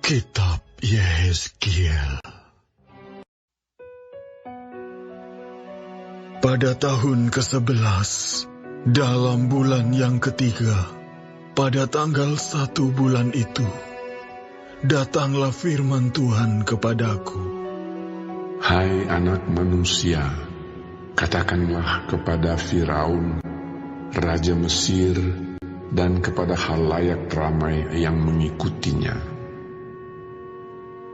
Kitab Yehezkiel. Pada tahun ke-11, dalam bulan yang ketiga, pada tanggal 1 bulan itu, datanglah firman Tuhan kepadaku. Hai anak manusia, katakanlah kepada Firaun, Raja Mesir, dan kepada khalayak ramai yang mengikutinya.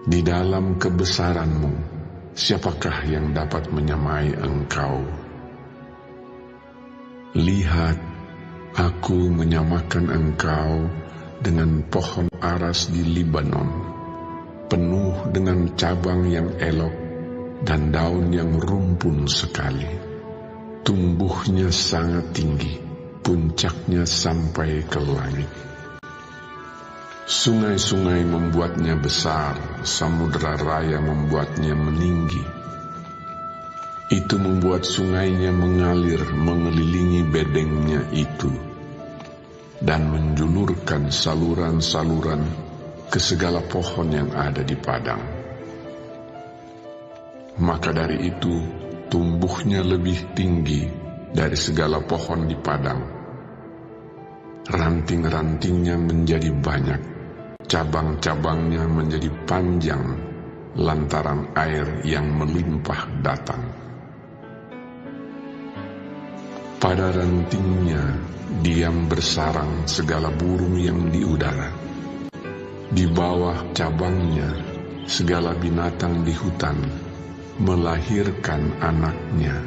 Di dalam kebesaranmu, siapakah yang dapat menyamai engkau? Lihat, aku menyamakan engkau dengan pohon aras di Libanon, penuh dengan cabang yang elok dan daun yang rumpun sekali. Tumbuhnya sangat tinggi, puncaknya sampai ke langit. Sungai-sungai membuatnya besar, samudera raya membuatnya meninggi. Itu membuat sungainya mengalir mengelilingi bedengnya itu, dan menjulurkan saluran-saluran ke segala pohon yang ada di padang. Maka dari itu, tumbuhnya lebih tinggi dari segala pohon di padang. Ranting-rantingnya menjadi banyak, cabang-cabangnya menjadi panjang, lantaran air yang melimpah datang. Pada rantingnya diam bersarang segala burung yang di udara. Di bawah cabangnya segala binatang di hutan melahirkan anaknya.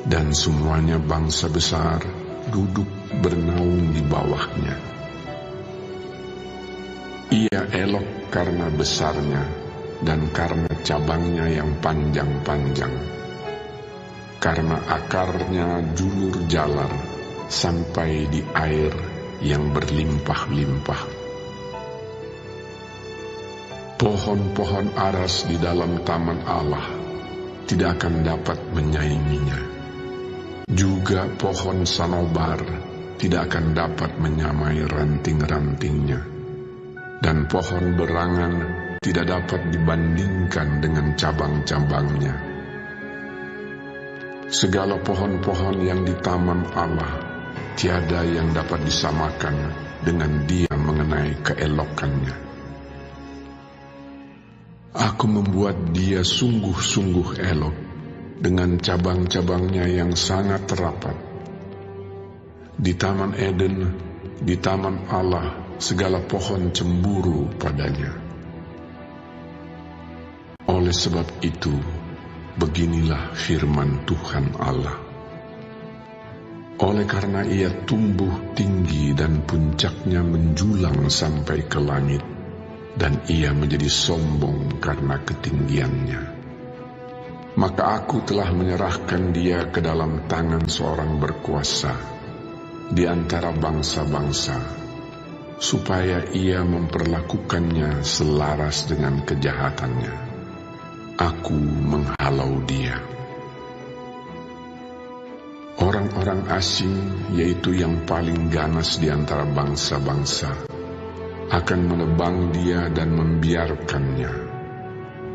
Dan semuanya bangsa besar duduk bernaung di bawahnya. Ia elok karena besarnya dan karena cabangnya yang panjang-panjang, karena akarnya julur jalar sampai di air yang berlimpah-limpah. Pohon-pohon aras di dalam taman Allah tidak akan dapat menyainginya. Juga pohon sanobar tidak akan dapat menyamai ranting-rantingnya. Dan pohon berangan tidak dapat dibandingkan dengan cabang-cabangnya. Segala pohon-pohon yang di taman Allah tiada yang dapat disamakan dengan dia mengenai keelokannya. Aku membuat dia sungguh-sungguh elok dengan cabang-cabangnya yang sangat rapat. Di Taman Eden, di Taman Allah, segala pohon cemburu padanya. Oleh sebab itu, beginilah firman Tuhan Allah. Oleh karena ia tumbuh tinggi dan puncaknya menjulang sampai ke langit, dan ia menjadi sombong karena ketinggiannya, maka aku telah menyerahkan dia ke dalam tangan seorang berkuasa di antara bangsa-bangsa, supaya ia memperlakukannya selaras dengan kejahatannya. Aku menghalau dia. Orang-orang asing, yaitu yang paling ganas di antara bangsa-bangsa, akan menebang dia dan membiarkannya.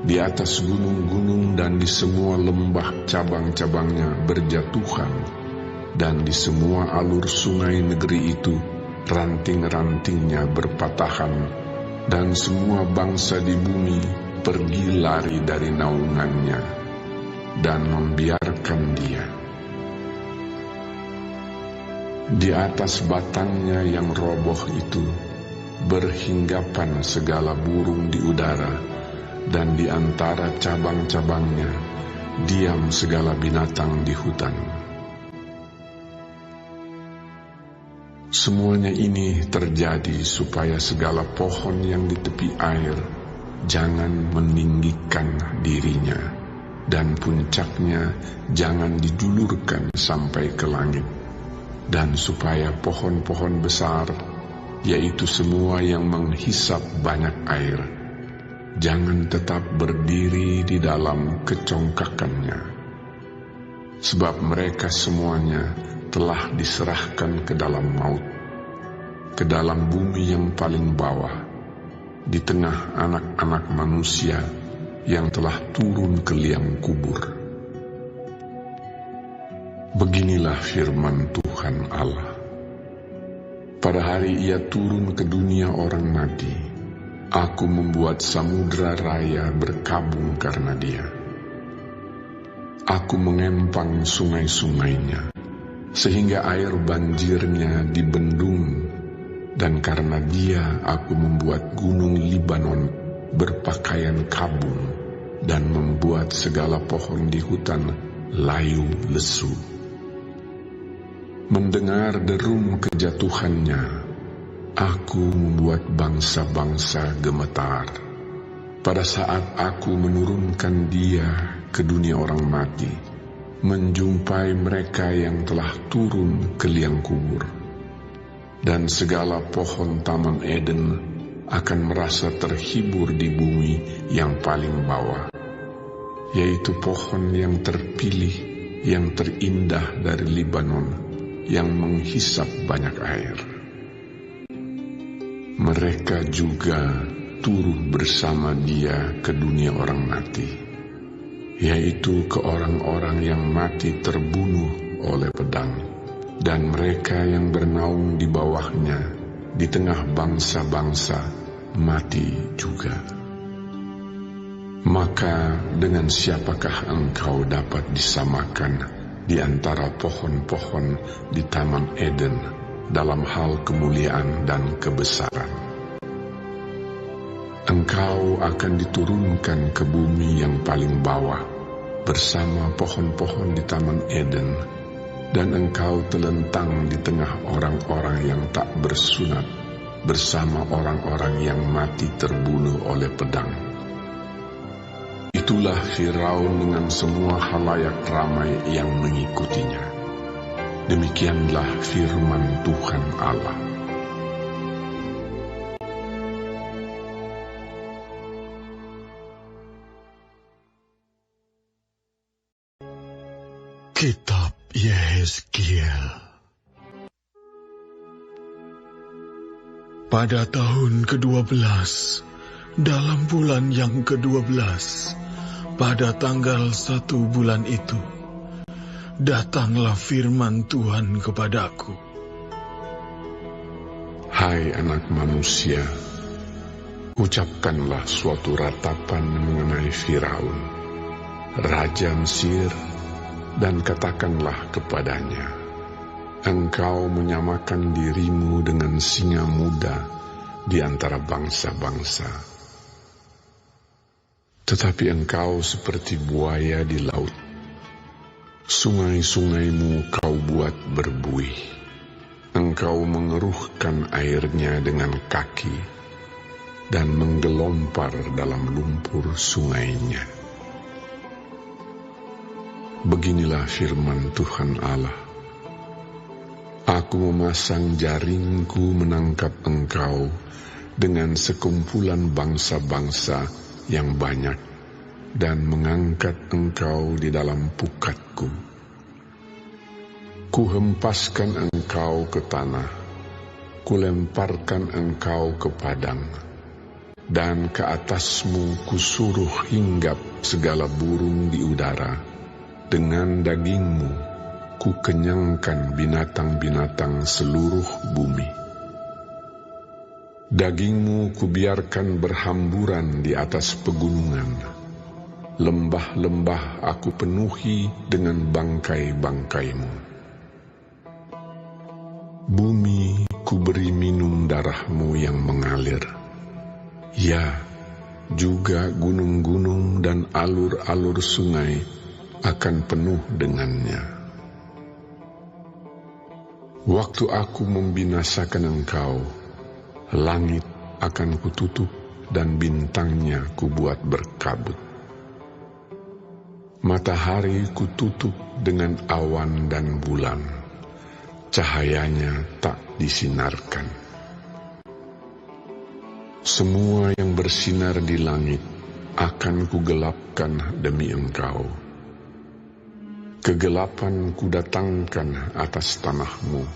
Di atas gunung-gunung dan di semua lembah cabang-cabangnya berjatuhan, dan di semua alur sungai negeri itu ranting-rantingnya berpatahan, dan semua bangsa di bumi pergi lari dari naungannya dan membiarkan dia. Di atas batangnya yang roboh itu berhinggapan segala burung di udara, dan di antara cabang-cabangnya diam segala binatang di hutan. Semuanya ini terjadi supaya segala pohon yang di tepi air jangan meninggikan dirinya, dan puncaknya jangan dijulurkan sampai ke langit, dan supaya pohon-pohon besar, yaitu semua yang menghisap banyak air, jangan tetap berdiri di dalam kecongkakannya, sebab mereka semuanya telah diserahkan ke dalam maut, ke dalam bumi yang paling bawah, di tengah anak-anak manusia yang telah turun ke liang kubur. Beginilah firman Tuhan Allah. Pada hari Ia turun ke dunia orang mati, Aku membuat samudra raya berkabung karena Dia. Aku mengempang sungai-sungainya, sehingga air banjirnya dibendung, dan karena Dia Aku membuat gunung Libanon berpakaian kabung, dan membuat segala pohon di hutan layu lesu. Mendengar derum kejatuhannya, Aku membuat bangsa-bangsa gemetar. Pada saat Aku menurunkan Dia ke dunia orang mati, menjumpai mereka yang telah turun ke liang kubur. Dan segala pohon Taman Eden akan merasa terhibur di bumi yang paling bawah, yaitu pohon yang terpilih, yang terindah dari Libanon, yang menghisap banyak air. Mereka juga turun bersama Dia ke dunia orang mati, yaitu ke orang-orang yang mati terbunuh oleh pedang, dan mereka yang bernaung di bawahnya, di tengah bangsa-bangsa, mati juga. Maka dengan siapakah engkau dapat disamakan di antara pohon-pohon di Taman Eden dalam hal kemuliaan dan kebesaran? Engkau akan diturunkan ke bumi yang paling bawah bersama pohon-pohon di Taman Eden, dan engkau telentang di tengah orang-orang yang tak bersunat bersama orang-orang yang mati terbunuh oleh pedang. Itulah Firaun dengan semua halayak ramai yang mengikutinya. Demikianlah firman Tuhan Allah. Kitab Yehezkiel. Pada tahun ke-12, dalam bulan yang ke-12, pada tanggal 1 bulan itu, datanglah firman Tuhan kepadaku. Hai anak manusia, ucapkanlah suatu ratapan mengenai Firaun, raja Mesir, dan katakanlah kepadanya, engkau menyamakan dirimu dengan singa muda di antara bangsa-bangsa. Tetapi engkau seperti buaya di laut. Sungai-sungaimu kau buat berbuih. Engkau mengeruhkan airnya dengan kaki dan menggelompar dalam lumpur sungainya. Beginilah firman Tuhan Allah. Aku memasang jaringku menangkap engkau dengan sekumpulan bangsa-bangsa yang banyak, dan mengangkat engkau di dalam pukatku. Kuhempaskan engkau ke tanah, kulemparkan engkau ke padang, dan ke atasmu kusuruh hinggap segala burung di udara. Dengan dagingmu kukenyangkan binatang-binatang seluruh bumi. Dagingmu kubiarkan berhamburan di atas pegunungan. Lembah-lembah aku penuhi dengan bangkai-bangkaimu. Bumi kuberi minum darahmu yang mengalir. Ya, juga gunung-gunung dan alur-alur sungai akan penuh dengannya. Waktu aku membinasakan engkau, langit akan kututup dan bintangnya kubuat berkabut. Matahari kututup dengan awan dan bulan, cahayanya tak disinarkan. Semua yang bersinar di langit akan kugelapkan demi engkau. Kegelapan kudatangkan atas tanahmu.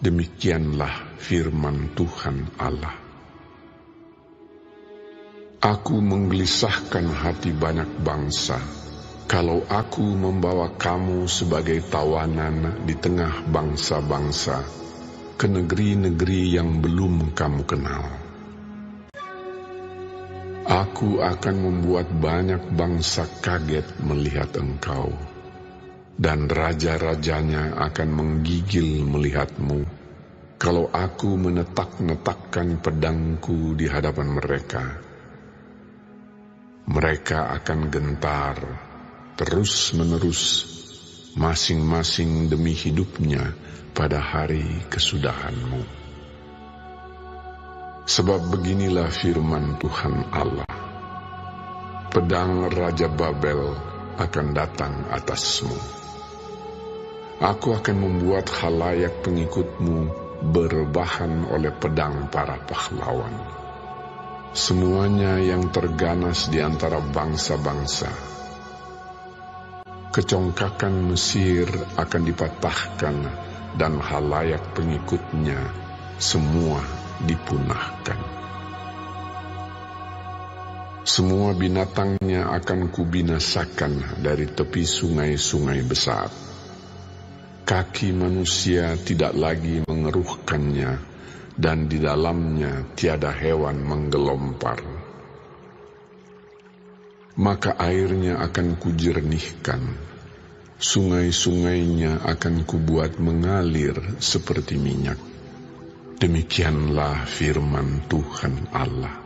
Demikianlah firman Tuhan Allah. Aku menggelisahkan hati banyak bangsa, kalau aku membawa kamu sebagai tawanan di tengah bangsa-bangsa, ke negeri-negeri yang belum kamu kenal. Aku akan membuat banyak bangsa kaget melihat engkau, dan raja-rajanya akan menggigil melihatmu, kalau aku menetak-netakkan pedangku di hadapan mereka. Mereka akan gentar, terus-menerus, masing-masing demi hidupnya pada hari kesudahanmu. Sebab beginilah firman Tuhan Allah, pedang Raja Babel akan datang atasmu. Aku akan membuat khalayak pengikutmu berbahan oleh pedang para pahlawan. Semuanya yang terganas di antara bangsa-bangsa. Kecongkakan Mesir akan dipatahkan dan khalayak pengikutnya semua dipunahkan. Semua binatangnya akan kubinasakan dari tepi sungai-sungai besar. Kaki manusia tidak lagi mengeruhkannya, dan di dalamnya tiada hewan menggelompar. Maka airnya akan kujernihkan, sungai-sungainya akan kubuat mengalir seperti minyak. Demikianlah firman Tuhan Allah.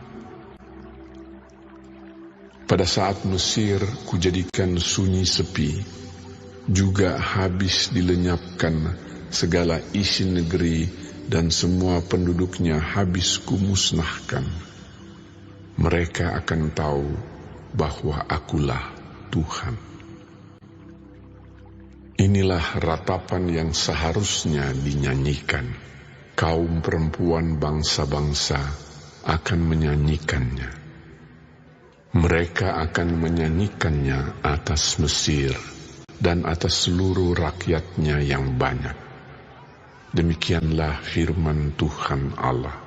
Pada saat Mesir kujadikan sunyi sepi, juga habis dilenyapkan segala isi negeri, dan semua penduduknya habis kumusnahkan. Mereka akan tahu bahwa akulah Tuhan. Inilah ratapan yang seharusnya dinyanyikan. Kaum perempuan bangsa-bangsa akan menyanyikannya. Mereka akan menyanyikannya atas Mesir dan atas seluruh rakyatnya yang banyak. Demikianlah firman Tuhan Allah.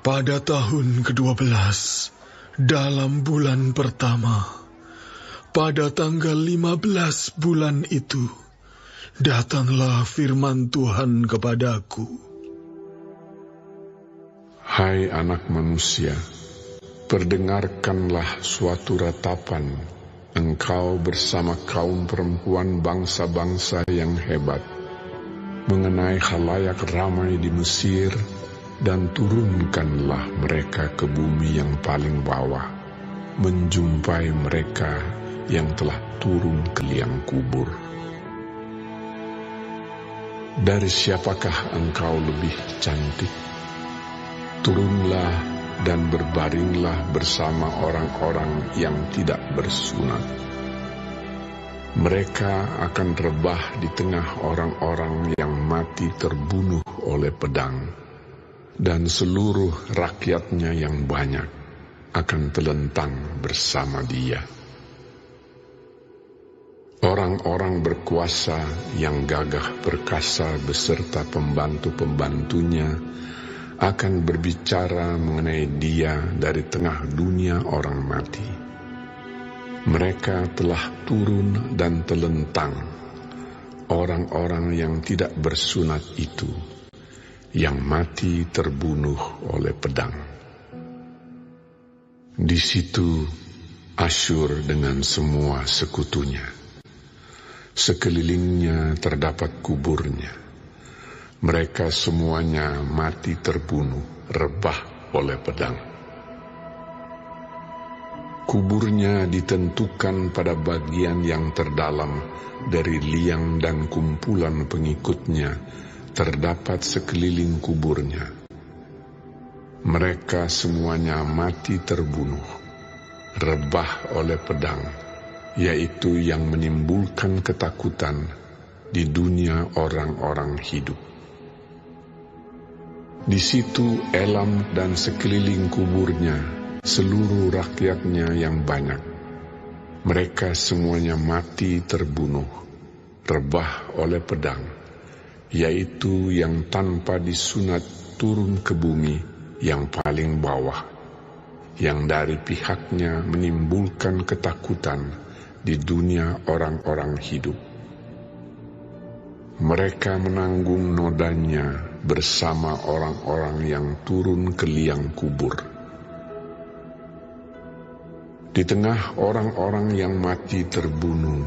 Pada tahun ke-12, dalam bulan pertama, pada tanggal 15 bulan itu, datanglah firman Tuhan kepadaku. Hai anak manusia, perdengarkanlah suatu ratapan, engkau bersama kaum perempuan bangsa-bangsa yang hebat, mengenai khalayak ramai di Mesir, dan turunkanlah mereka ke bumi yang paling bawah, menjumpai mereka yang telah turun ke liang kubur. Dari siapakah engkau lebih cantik? Turunlah dan berbaringlah bersama orang-orang yang tidak bersunat. Mereka akan rebah di tengah orang-orang yang mati terbunuh oleh pedang, dan seluruh rakyatnya yang banyak akan telentang bersama dia. Orang-orang berkuasa yang gagah perkasa beserta pembantu-pembantunya akan berbicara mengenai dia dari tengah dunia orang mati. Mereka telah turun dan telentang, orang-orang yang tidak bersunat itu, yang mati terbunuh oleh pedang. Di situ Asyur dengan semua sekutunya. Sekelilingnya terdapat kuburnya. Mereka semuanya mati terbunuh, rebah oleh pedang. Kuburnya ditentukan pada bagian yang terdalam dari liang dan kumpulan pengikutnya, terdapat sekeliling kuburnya. Mereka semuanya mati terbunuh, rebah oleh pedang, yaitu yang menimbulkan ketakutan di dunia orang-orang hidup. Di situ Elam dan sekeliling kuburnya, seluruh rakyatnya yang banyak. Mereka semuanya mati terbunuh, rebah oleh pedang, yaitu yang tanpa disunat turun ke bumi yang paling bawah, yang dari pihaknya menimbulkan ketakutan di dunia orang-orang hidup. Mereka menanggung nodanya bersama orang-orang yang turun ke liang kubur. Di tengah orang-orang yang mati terbunuh,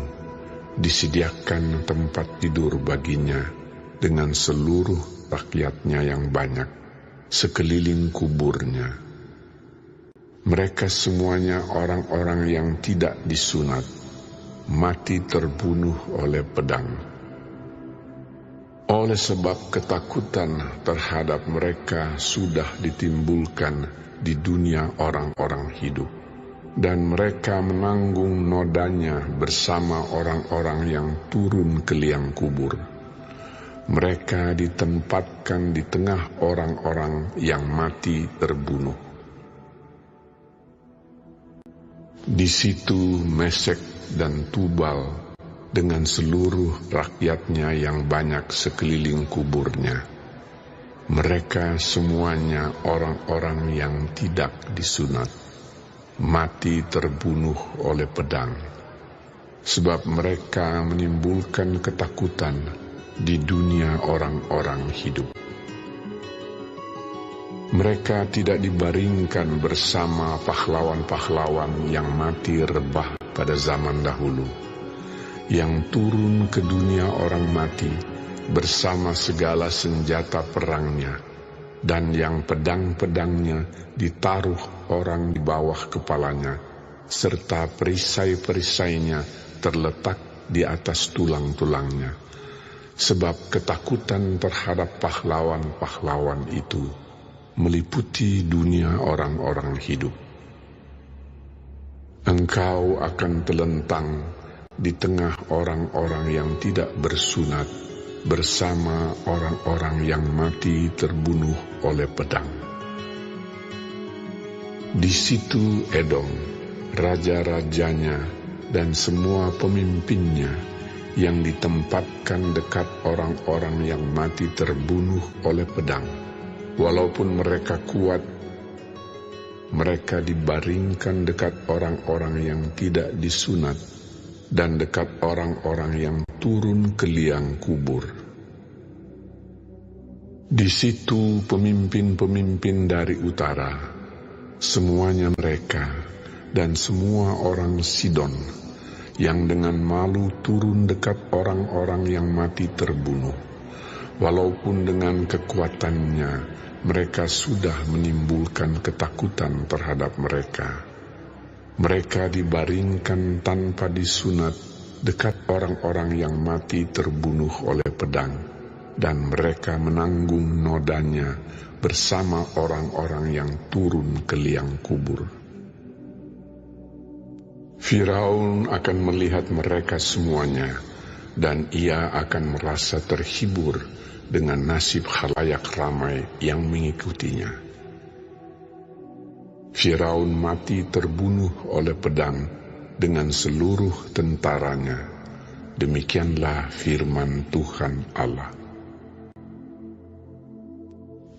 disediakan tempat tidur baginya dengan seluruh rakyatnya yang banyak sekeliling kuburnya. Mereka semuanya orang-orang yang tidak disunat, mati terbunuh oleh pedang. Oleh sebab ketakutan terhadap mereka sudah ditimbulkan di dunia orang-orang hidup, dan mereka menanggung nodanya bersama orang-orang yang turun ke liang kubur. Mereka ditempatkan di tengah orang-orang yang mati terbunuh. Di situ Mesek dan Tubal dengan seluruh rakyatnya yang banyak sekeliling kuburnya. Mereka semuanya orang-orang yang tidak disunat, mati terbunuh oleh pedang, sebab mereka menimbulkan ketakutan di dunia orang-orang hidup. Mereka tidak dibaringkan bersama pahlawan-pahlawan yang mati rebah pada zaman dahulu, yang turun ke dunia orang mati bersama segala senjata perangnya, dan yang pedang-pedangnya ditaruh orang di bawah kepalanya, serta perisai-perisainya terletak di atas tulang-tulangnya. Sebab ketakutan terhadap pahlawan-pahlawan itu meliputi dunia orang-orang hidup. Engkau akan telentang di tengah orang-orang yang tidak bersunat bersama orang-orang yang mati terbunuh oleh pedang. Di situ Edom, raja-rajanya dan semua pemimpinnya yang ditempatkan dekat orang-orang yang mati terbunuh oleh pedang. Walaupun mereka kuat, mereka dibaringkan dekat orang-orang yang tidak disunat dan dekat orang-orang yang turun ke liang kubur. Di situ pemimpin-pemimpin dari utara, semuanya mereka dan semua orang Sidon, yang dengan malu turun dekat orang-orang yang mati terbunuh, walaupun dengan kekuatannya mereka sudah menimbulkan ketakutan terhadap mereka. Mereka dibaringkan tanpa disunat dekat orang-orang yang mati terbunuh oleh pedang, dan mereka menanggung nodanya bersama orang-orang yang turun ke liang kubur. Firaun akan melihat mereka semuanya, dan ia akan merasa terhibur dengan nasib khalayak ramai yang mengikutinya. Firaun mati terbunuh oleh pedang dengan seluruh tentaranya. Demikianlah firman Tuhan Allah.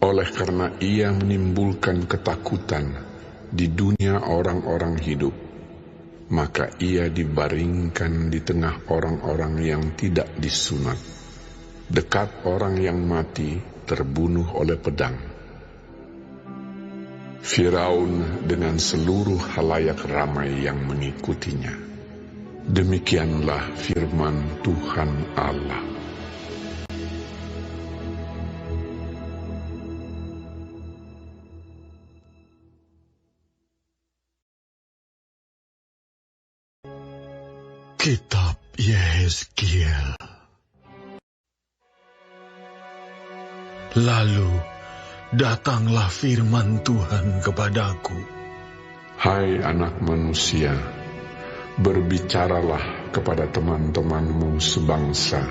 Oleh karena ia menimbulkan ketakutan di dunia orang-orang hidup, maka ia dibaringkan di tengah orang-orang yang tidak disunat, dekat orang yang mati terbunuh oleh pedang. Firaun dengan seluruh halayak ramai yang mengikutinya. Demikianlah firman Tuhan Allah. Kitab Yehezkiel. Lalu datanglah firman Tuhan kepadaku. Hai anak manusia, berbicaralah kepada teman-temanmu sebangsa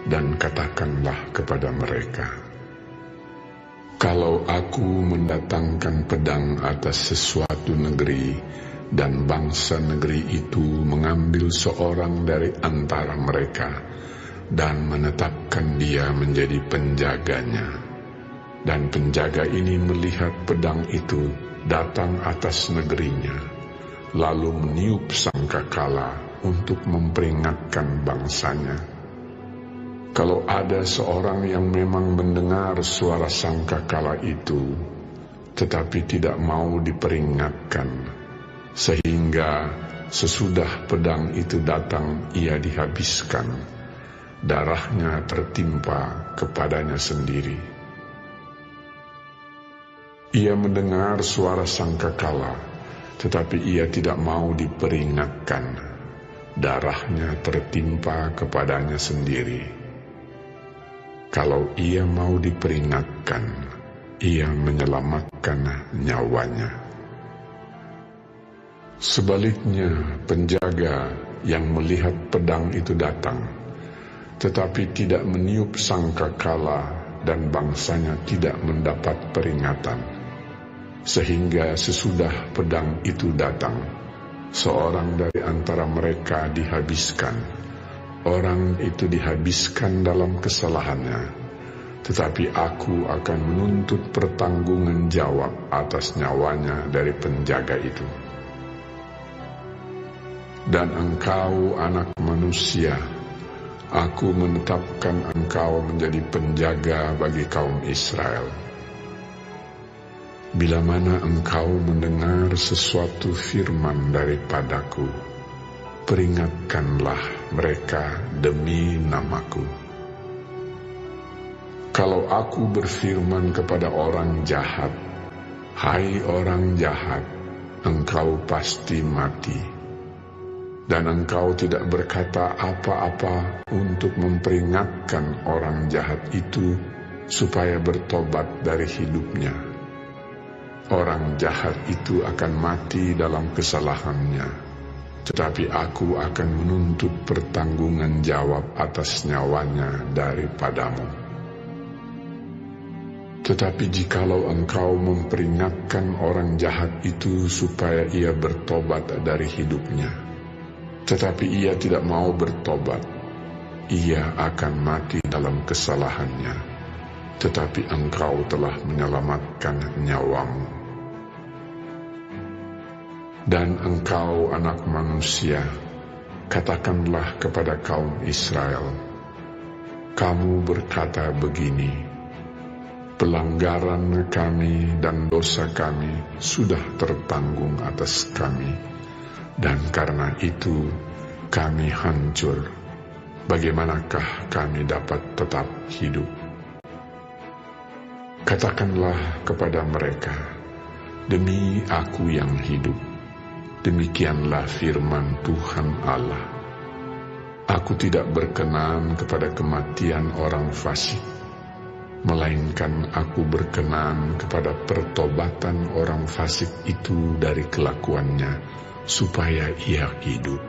dan katakanlah kepada mereka, kalau aku mendatangkan pedang atas sesuatu negeri dan bangsa negeri itu mengambil seorang dari antara mereka dan menetapkan dia menjadi penjaganya, dan penjaga ini melihat pedang itu datang atas negerinya, lalu meniup sangkakala untuk memperingatkan bangsanya. Kalau ada seorang yang memang mendengar suara sangkakala itu, tetapi tidak mau diperingatkan, sehingga sesudah pedang itu datang ia dihabiskan, darahnya tertimpa kepadanya sendiri. Ia mendengar suara sangkakala, tetapi ia tidak mau diperingatkan, darahnya tertimpa kepadanya sendiri. Kalau ia mau diperingatkan, ia menyelamatkan nyawanya. Sebaliknya, penjaga yang melihat pedang itu datang, tetapi tidak meniup sangkakala dan bangsanya tidak mendapat peringatan, sehingga sesudah pedang itu datang, seorang dari antara mereka dihabiskan. Orang itu dihabiskan dalam kesalahannya, tetapi aku akan menuntut pertanggungan jawab atas nyawanya dari penjaga itu. Dan engkau, anak manusia, aku menetapkan engkau menjadi penjaga bagi kaum Israel. Bila mana engkau mendengar sesuatu firman daripadaku, peringatkanlah mereka demi namaku. Kalau aku berfirman kepada orang jahat, "Hai orang jahat, engkau pasti mati," dan engkau tidak berkata apa-apa untuk memperingatkan orang jahat itu supaya bertobat dari hidupnya, orang jahat itu akan mati dalam kesalahannya. Tetapi aku akan menuntut pertanggungan jawab atas nyawanya daripadamu. Tetapi jikalau engkau memperingatkan orang jahat itu supaya ia bertobat dari hidupnya, tetapi ia tidak mau bertobat, ia akan mati dalam kesalahannya, tetapi engkau telah menyelamatkan nyawamu. Dan engkau, anak manusia, katakanlah kepada kaum Israel, kamu berkata begini, pelanggaran kami dan dosa kami sudah tertanggung atas kami, dan karena itu kami hancur. Bagaimanakah kami dapat tetap hidup? Katakanlah kepada mereka, demi aku yang hidup, demikianlah firman Tuhan Allah. Aku tidak berkenan kepada kematian orang fasik, melainkan aku berkenan kepada pertobatan orang fasik itu dari kelakuannya, supaya ia hidup.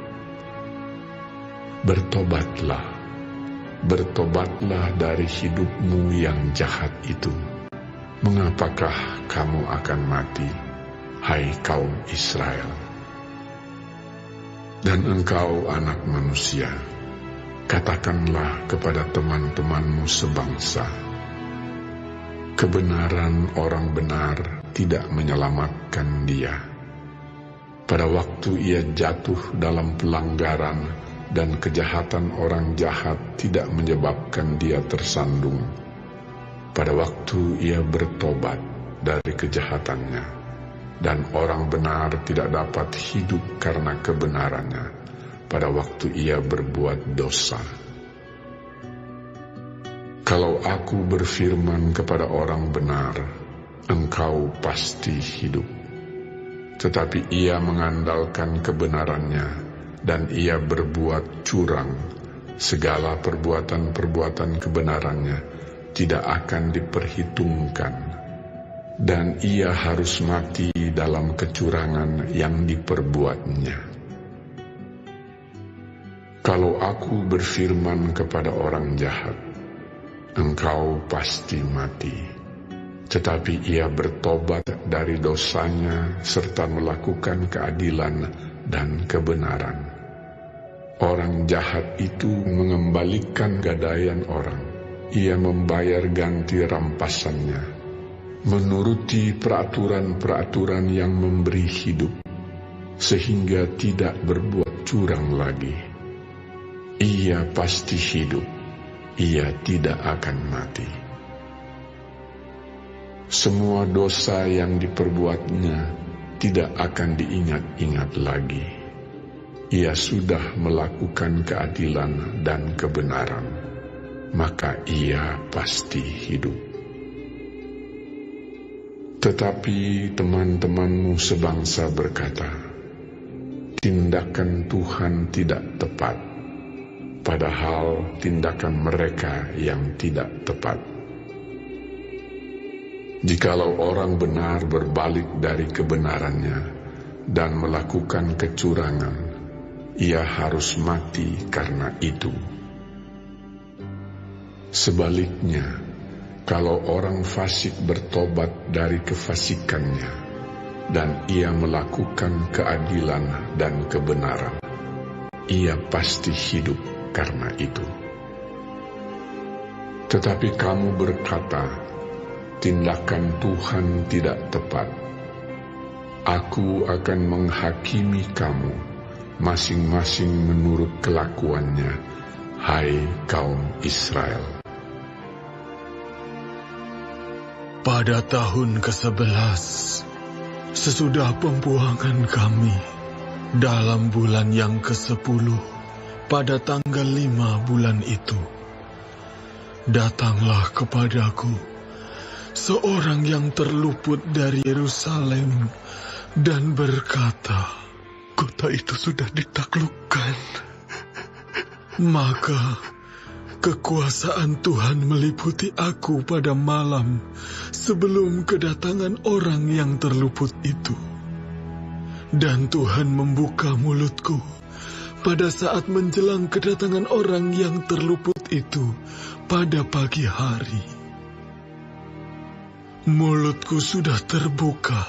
Bertobatlah, bertobatlah dari hidupmu yang jahat itu. Mengapakah kamu akan mati, hai kaum Israel? Dan engkau, anak manusia, katakanlah kepada teman-temanmu sebangsa, kebenaran orang benar tidak menyelamatkan dia. Pada waktu ia jatuh dalam pelanggaran dan kejahatan orang jahat tidak menyebabkan dia tersandung. Pada waktu ia bertobat dari kejahatannya, dan orang benar tidak dapat hidup karena kebenarannya, pada waktu ia berbuat dosa. Kalau aku berfirman kepada orang benar, engkau pasti hidup, tetapi ia mengandalkan kebenarannya, dan ia berbuat curang, segala perbuatan-perbuatan kebenarannya tidak akan diperhitungkan, dan ia harus mati dalam kecurangan yang diperbuatnya. Kalau aku berfirman kepada orang jahat, engkau pasti mati, tetapi ia bertobat dari dosanya serta melakukan keadilan dan kebenaran, orang jahat itu mengembalikan gadaian orang, ia membayar ganti rampasannya, menuruti peraturan-peraturan yang memberi hidup, sehingga tidak berbuat curang lagi. Ia pasti hidup, ia tidak akan mati. Semua dosa yang diperbuatnya tidak akan diingat-ingat lagi. Ia sudah melakukan keadilan dan kebenaran, maka ia pasti hidup. Tetapi teman-temanmu sebangsa berkata, tindakan Tuhan tidak tepat, padahal tindakan mereka yang tidak tepat. Jikalau orang benar berbalik dari kebenarannya dan melakukan kecurangan, ia harus mati karena itu. Sebaliknya, kalau orang fasik bertobat dari kefasikannya dan ia melakukan keadilan dan kebenaran, ia pasti hidup karena itu. Tetapi kamu berkata, tindakan Tuhan tidak tepat. Aku akan menghakimi kamu, masing-masing menurut kelakuannya, hai kaum Israel. Pada tahun ke-11, sesudah pembuangan kami, dalam bulan yang ke-10, pada tanggal 5 bulan itu, datanglah kepadaku seorang yang terluput dari Yerusalem dan berkata, kota itu sudah ditaklukkan. Maka kekuasaan Tuhan meliputi aku pada malam sebelum kedatangan orang yang terluput itu. Dan Tuhan membuka mulutku pada saat menjelang kedatangan orang yang terluput itu pada pagi hari. Mulutku sudah terbuka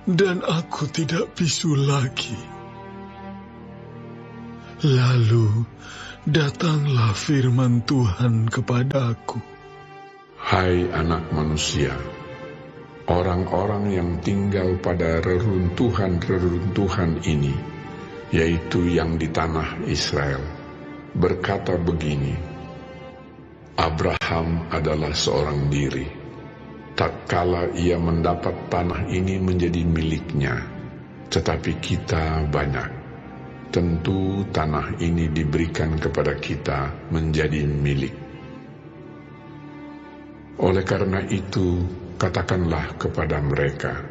dan aku tidak bisu lagi. Lalu datanglah firman Tuhan kepadaku. Hai anak manusia, orang-orang yang tinggal pada reruntuhan-reruntuhan ini, yaitu yang di tanah Israel, berkata begini, Abraham adalah seorang diri. Tatkala ia mendapat tanah ini menjadi miliknya, tetapi kita banyak. Tentu tanah ini diberikan kepada kita menjadi milik. Oleh karena itu, katakanlah kepada mereka,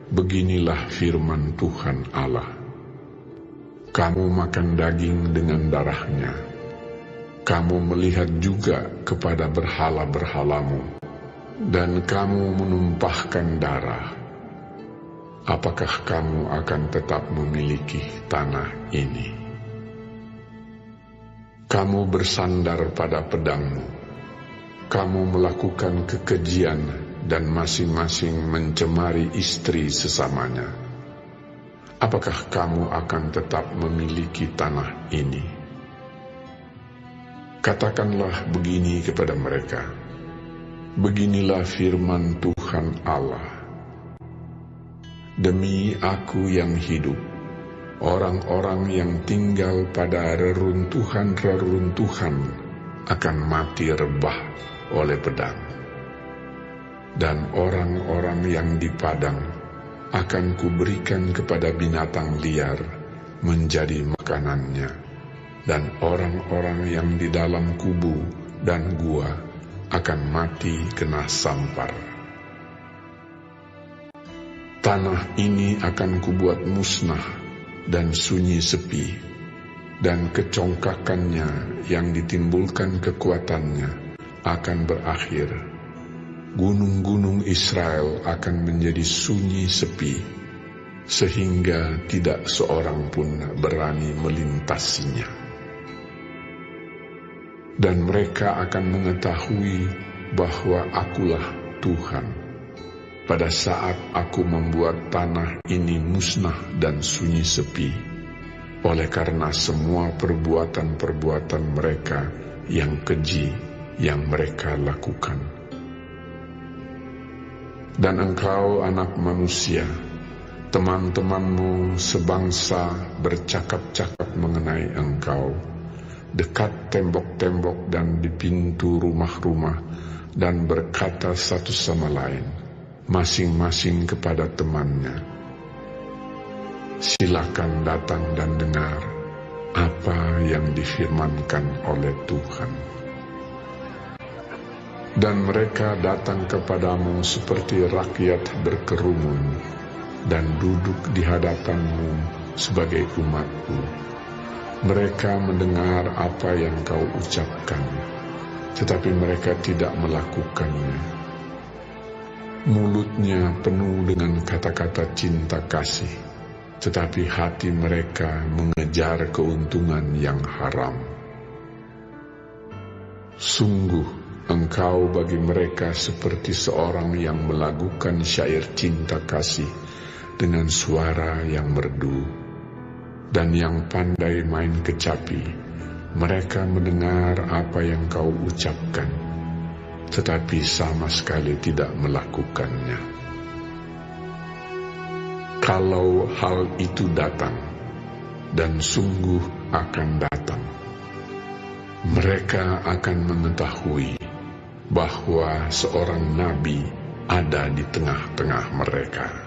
beginilah firman Tuhan Allah. Kamu makan daging dengan darahnya. Kamu melihat juga kepada berhala-berhalamu, dan kamu menumpahkan darah. Apakah kamu akan tetap memiliki tanah ini? Kamu bersandar pada pedangmu. Kamu melakukan kekejian dan masing-masing mencemari istri sesamanya. Apakah kamu akan tetap memiliki tanah ini? Katakanlah begini kepada mereka, beginilah firman Tuhan Allah. Demi aku yang hidup, orang-orang yang tinggal pada reruntuhan-reruntuhan akan mati rebah oleh pedang. Dan orang-orang yang di padang akan kuberikan kepada binatang liar menjadi makanannya. Dan orang-orang yang di dalam kubu dan gua akan mati kena sampar. Tanah ini akan kubuat musnah dan sunyi sepi, dan kecongkakannya yang ditimbulkan kekuatannya akan berakhir. Gunung-gunung Israel akan menjadi sunyi sepi, sehingga tidak seorang pun berani melintasinya. Dan mereka akan mengetahui bahwa akulah Tuhan, pada saat aku membuat tanah ini musnah dan sunyi sepi, oleh karena semua perbuatan-perbuatan mereka yang keji yang mereka lakukan. Dan engkau, anak manusia, teman-temanmu sebangsa bercakap-cakap mengenai engkau, dekat tembok-tembok dan di pintu rumah-rumah, dan berkata satu sama lain, masing-masing kepada temannya, silakan datang dan dengar apa yang difirmankan oleh Tuhan. Dan mereka datang kepadamu seperti rakyat berkerumun, dan duduk di hadapanmu sebagai umatku. Mereka mendengar apa yang kau ucapkan, tetapi mereka tidak melakukannya. Mulutnya penuh dengan kata-kata cinta kasih, tetapi hati mereka mengejar keuntungan yang haram. Sungguh, engkau bagi mereka seperti seorang yang melakukan syair cinta kasih dengan suara yang merdu, dan yang pandai main kecapi. Mereka mendengar apa yang kau ucapkan, tetapi sama sekali tidak melakukannya. Kalau hal itu datang, dan sungguh akan datang, mereka akan mengetahui bahwa seorang nabi ada di tengah-tengah mereka.